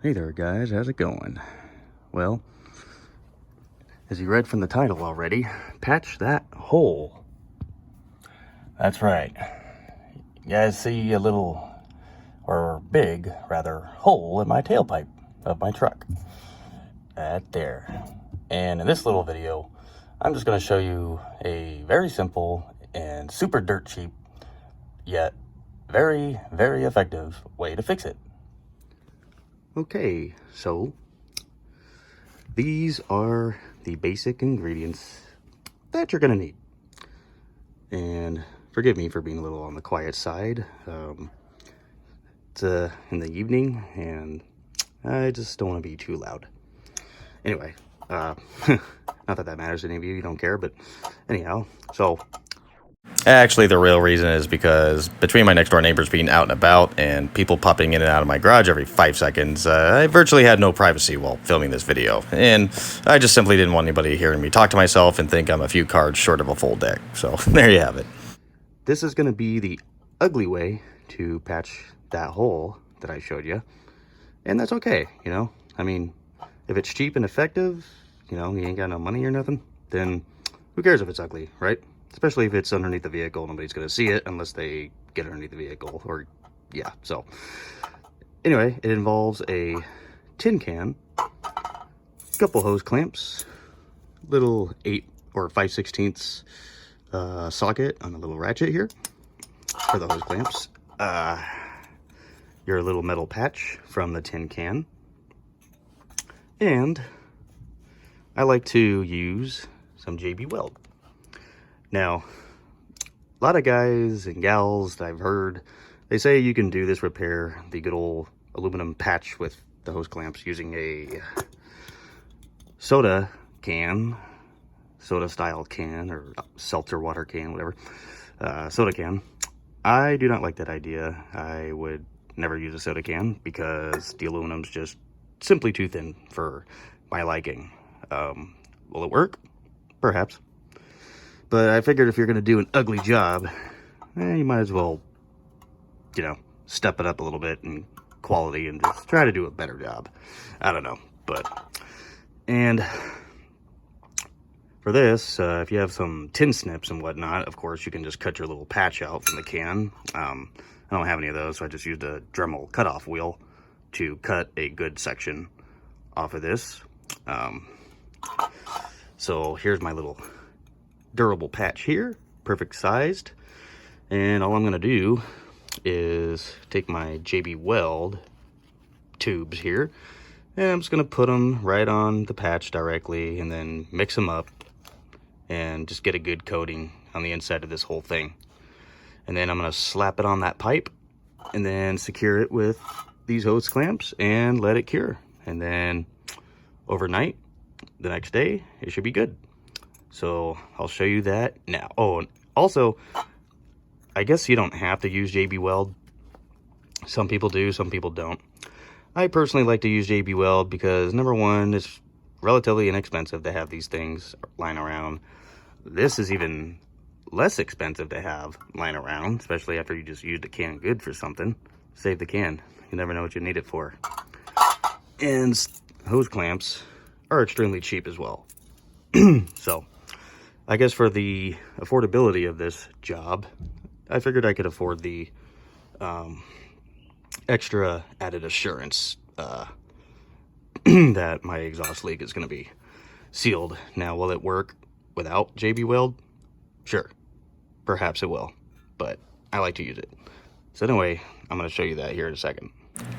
Hey there guys, how's it going? Well, as you read from the title already, patch that hole. That's right. You guys see a little, or big rather, hole in my tailpipe of my truck. Right there. And in this little video, I'm just going to show you a very simple and super dirt cheap, yet very, very effective way to fix it. Okay, so these are the basic ingredients that you're gonna need. And forgive me for being a little on the quiet side. It's in the evening and I just don't want to be too loud. Anyway, not that that matters to any of you, you don't care, but anyhow, so Actually, the real reason is because between my next door neighbors being out and about and people popping in and out of my garage every 5 seconds, I virtually had no privacy while filming this video. And I just simply didn't want anybody hearing me talk to myself and think I'm a few cards short of a full deck. So there you have it. this is gonna be the ugly way to patch that hole that I showed you. And that's okay, you know? I mean, if it's cheap and effective, you know, you ain't got no money or nothing, then who cares if it's ugly, right? Especially if it's underneath the vehicle, nobody's gonna see it unless they get underneath the vehicle, or yeah, so. Anyway, it involves a tin can, couple hose clamps, little 8 or 5/16 socket on a little ratchet here for the hose clamps, your little metal patch from the tin can, and I like to use some JB Weld. Now, a lot of guys and gals that I've heard, they say you can do this repair, the good old aluminum patch with the hose clamps, using a soda style can, or seltzer water can, whatever, soda can. I do not like that idea. I would never use a soda can because the aluminum's just simply too thin for my liking. Will it work? Perhaps. But I figured if you're going to do an ugly job, you might as well, you know, step it up a little bit in quality and just try to do a better job. I don't know, but, and for this, if you have some tin snips and whatnot, of course, you can just cut your little patch out from the can. I don't have any of those, so I just used a Dremel cutoff wheel to cut a good section off of this. So here's my little durable patch here, perfect sized, and all I'm going to do is take my JB Weld tubes here, and I'm just going to put them right on the patch directly and then mix them up and just get a good coating on the inside of this whole thing. And then I'm going to slap it on that pipe and then secure it with these hose clamps and let it cure. And then overnight, the next day, it should be good. So I'll show you that now. Oh, and also, I guess you don't have to use JB Weld. Some people do, some people don't. I personally like to use JB Weld because, number one, it's relatively inexpensive to have these things lying around. This is even less expensive to have lying around, especially after you just used a can good for something. Save the can. You never know what you need it for. And hose clamps are extremely cheap as well. So I guess for the affordability of this job, I figured I could afford the extra added assurance that my exhaust leak is going to be sealed. Now, will it work without JB Weld? Sure, perhaps it will, but I like to use it. So anyway, I'm going to show you that here in a second.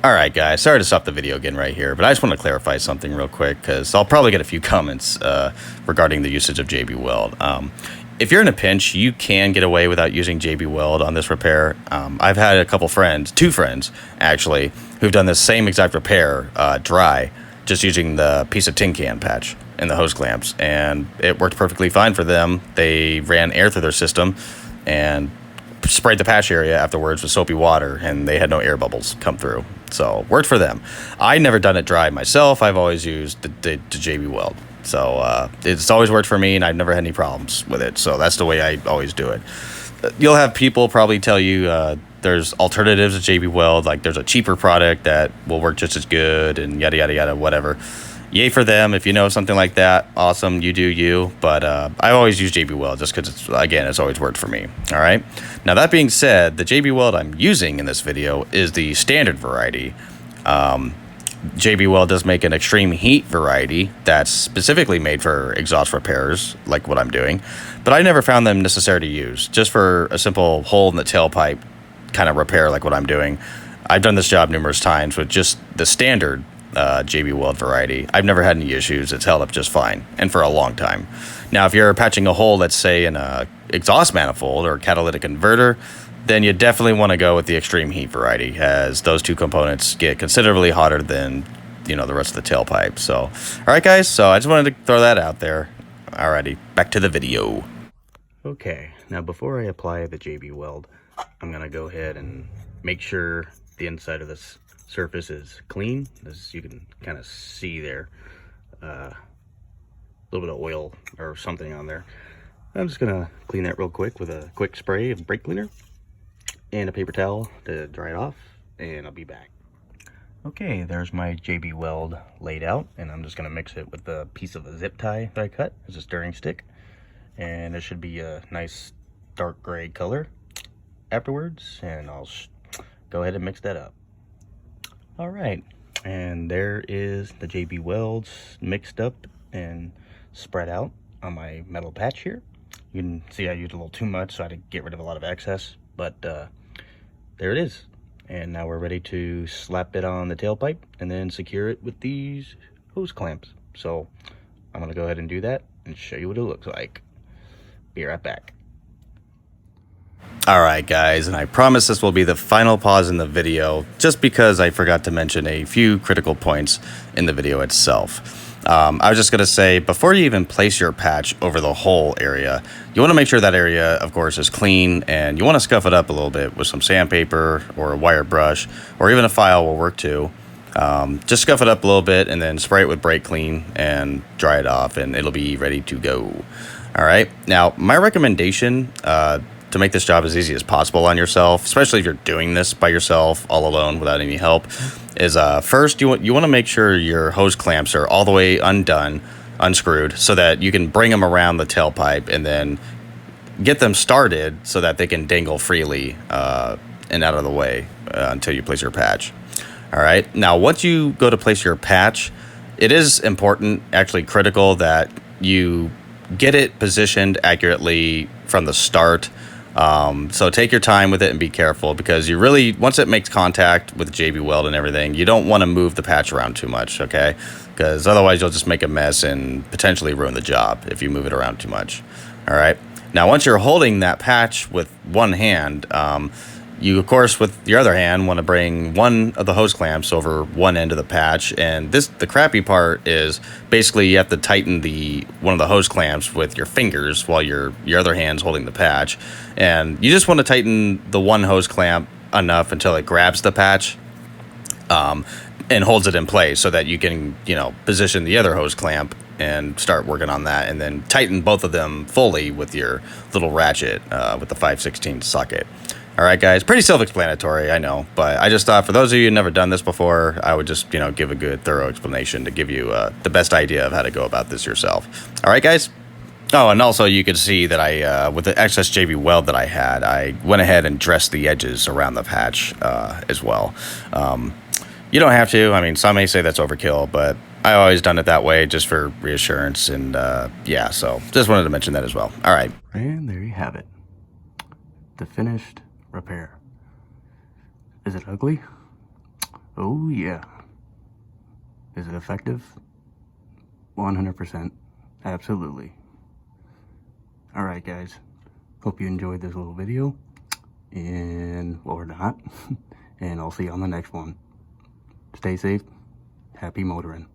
All right, guys, sorry to stop the video again right here, but I just want to clarify something real quick because I'll probably get a few comments regarding the usage of JB Weld. If you're in a pinch, you can get away without using JB Weld on this repair. I've had a couple friends, 2 friends actually, who've done the same exact repair dry, just using the piece of tin can patch and the hose clamps, and it worked perfectly fine for them. They ran air through their system and sprayed the patch area afterwards with soapy water, and they had no air bubbles come through. So worked for them. I never done it dry myself. I've always used the JB Weld. So it's always worked for me, and I've never had any problems with it. So that's the way I always do it. You'll have people probably tell you there's alternatives to JB Weld. Like there's a cheaper product that will work just as good and yada, yada, yada, whatever. Yay for them. If you know something like that, awesome, you do you. But I always use JB Weld just because, it's always worked for me. All right. Now, that being said, the JB Weld I'm using in this video is the standard variety. JB Weld does make an extreme heat variety that's specifically made for exhaust repairs, like what I'm doing. But I never found them necessary to use, just for a simple hole in the tailpipe kind of repair like what I'm doing. I've done this job numerous times with just the standard JB Weld variety. I've never had any issues. It's held up just fine, and for a long time. Now, if you're patching a hole, let's say in a exhaust manifold or catalytic converter, then you definitely want to go with the extreme heat variety, as those two components get considerably hotter than, the rest of the tailpipe. So, all right, guys. So I just wanted to throw that out there. Alrighty, back to the video. Okay, now before I apply the JB Weld, I'm gonna go ahead and make sure the inside of this surface is clean. As you can kind of see there, a little bit of oil or something on there. I'm just gonna clean that real quick with a quick spray of brake cleaner and a paper towel to dry it off, and I'll be back. Okay, there's my JB Weld laid out, and I'm just gonna mix it with the piece of a zip tie that I cut as a stirring stick, and it should be a nice dark gray color afterwards, and I'll go ahead and mix that up. All right, and there is the JB Welds mixed up and spread out on my metal patch here. You can see I used a little too much, so I had to get rid of a lot of excess, but there it is. And now we're ready to slap it on the tailpipe and then secure it with these hose clamps. So I'm gonna go ahead and do that and show you what it looks like. Be right back. All right, guys, and I promise this will be the final pause in the video, just because I forgot to mention a few critical points in the video itself. I was just going to say, before you even place your patch over the whole area, you want to make sure that area, of course, is clean, and you want to scuff it up a little bit with some sandpaper or a wire brush, or even a file will work too. Just scuff it up a little bit and then spray it with brake clean and dry it off, and it'll be ready to go. All right. Now, my recommendation to make this job as easy as possible on yourself, especially if you're doing this by yourself, all alone, without any help, is first you want to make sure your hose clamps are all the way unscrewed, so that you can bring them around the tailpipe and then get them started so that they can dangle freely and out of the way until you place your patch. All right. Now, once you go to place your patch, it is important, actually critical, that you get it positioned accurately from the start. So take your time with it and be careful, because you really, once it makes contact with JB Weld and everything, you don't want to move the patch around too much, okay? Because otherwise you'll just make a mess and potentially ruin the job if you move it around too much. All right. Now, once you're holding that patch with one hand, you, of course, with your other hand, want to bring one of the hose clamps over one end of the patch. And the crappy part is basically you have to tighten one of the hose clamps with your fingers while your other hand's holding the patch. And you just want to tighten the one hose clamp enough until it grabs the patch and holds it in place, so that you can, position the other hose clamp and start working on that, and then tighten both of them fully with your little ratchet with the 5/16 socket. All right, guys, pretty self-explanatory, I know, but I just thought for those of you who've never done this before, I would just, give a good, thorough explanation to give you the best idea of how to go about this yourself. All right, guys? Oh, and also you could see that I, with the excess JB Weld that I had, I went ahead and dressed the edges around the patch as well. You don't have to. I mean, some may say that's overkill, but I always done it that way just for reassurance, and yeah, so just wanted to mention that as well. All right. And there you have it. The finished repair. Is it ugly? Oh yeah. Is it effective? 100%. Absolutely. Alright, guys. Hope you enjoyed this little video. And, or not. And I'll see you on the next one. Stay safe. Happy motoring.